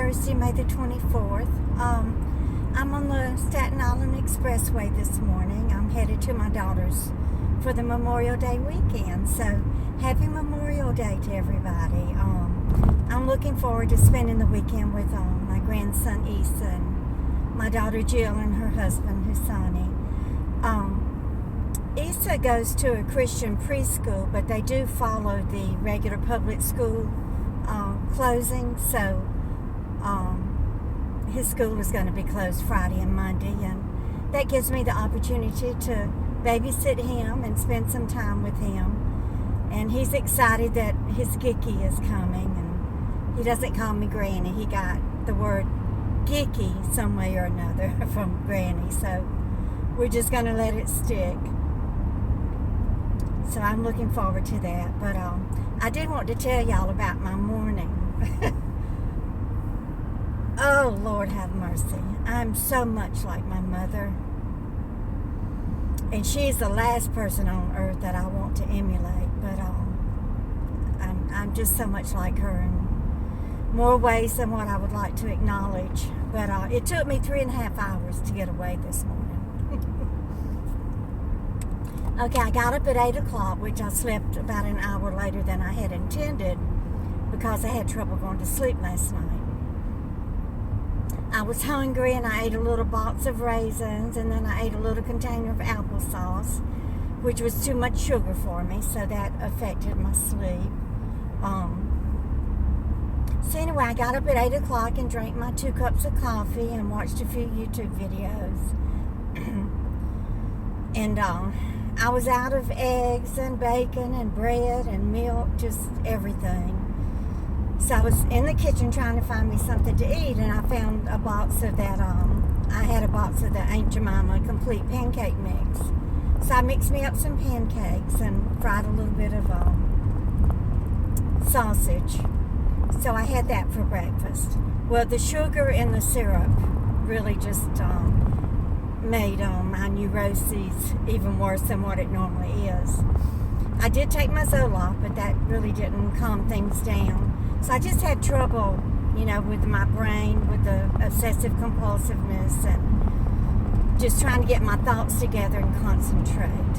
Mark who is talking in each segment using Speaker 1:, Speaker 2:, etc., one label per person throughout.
Speaker 1: Thursday, May the 24th. I'm on the Staten Island Expressway this morning. I'm headed to my daughter's for the Memorial Day weekend. So, happy Memorial Day to everybody. I'm looking forward to spending the weekend with my grandson Issa and my daughter Jill and her husband Husani. Issa goes to a Christian preschool, but they do follow the regular public school closing, so his school is going to be closed Friday and Monday, and that gives me the opportunity to babysit him and spend some time with him. And he's excited that his Gicky is coming, and he doesn't call me Granny. He got the word Gicky some way or another from Granny, so we're just going to let it stick. So I'm looking forward to that. But I did want to tell y'all about my morning. Oh, Lord have mercy. I'm so much like my mother. And she's the last person on earth that I want to emulate. But I'm just so much like her in more ways than what I would like to acknowledge. But it took me 3.5 hours to get away this morning. Okay, I got up at 8 o'clock, which I slept about an hour later than I had intended because I had trouble going to sleep last night. I was hungry and I ate a little box of raisins, and then I ate a little container of applesauce, which was too much sugar for me, so that affected my sleep. So anyway, I got up at 8 o'clock and drank my 2 cups of coffee and watched a few YouTube videos. And I was out of eggs and bacon and bread and milk, just everything. So I was in the kitchen trying to find me something to eat, and I found a box of that, I had a box of the Aunt Jemima complete pancake mix. So I mixed me up some pancakes and fried a little bit of sausage. So I had that for breakfast. Well, the sugar in the syrup really just made my neuroses even worse than what it normally is. I did take my Zoloft, but that really didn't calm things down. So I just had trouble, with my brain, with the obsessive compulsiveness, and just trying to get my thoughts together and concentrate.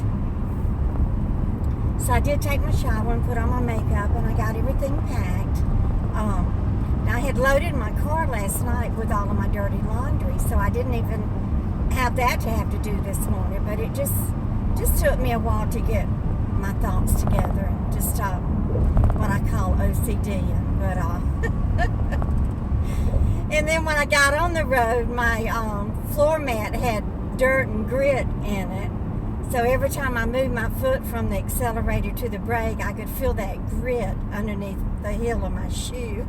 Speaker 1: So I did take my shower and put on my makeup, and I got everything packed. Now I had loaded my car last night with all of my dirty laundry, so I didn't even have that to have to do this morning, but it just took me a while to get my thoughts together and just stop what I call OCD. But and then when I got on the road, my floor mat had dirt and grit in it, so every time I moved my foot from the accelerator to the brake, I could feel that grit underneath the heel of my shoe.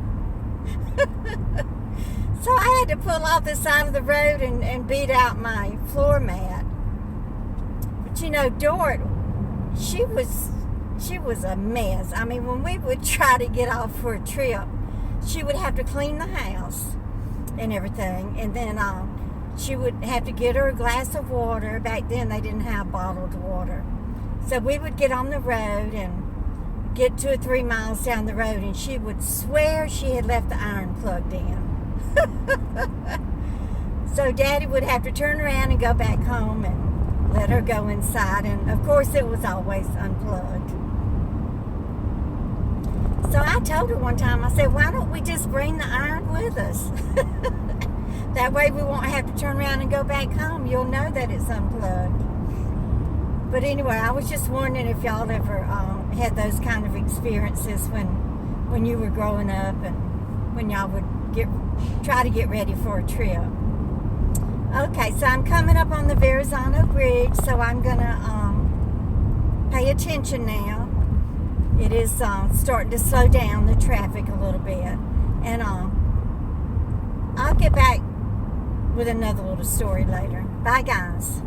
Speaker 1: So I had to pull off the side of the road and beat out my floor mat. But Dort, she was a mess. I mean, when we would try to get off for a trip, she would have to clean the house and everything, and then she would have to get her a glass of water. Back then they didn't have bottled water, so we would get on the road and get 2 or 3 miles down the road, and she would swear she had left the iron plugged in. So Daddy would have to turn around and go back home and let her go inside, and of course it was always unplugged. So I told her one time, I said, why don't we just bring the iron with us? That way we won't have to turn around and go back home. You'll know that it's unplugged. But anyway, I was just wondering if y'all ever had those kind of experiences when you were growing up, and when y'all would try to get ready for a trip. Okay, so I'm coming up on the Verrazano Bridge, so I'm gonna pay attention now. It is starting to slow down the traffic a little bit, and I'll get back with another little story later. Bye, guys.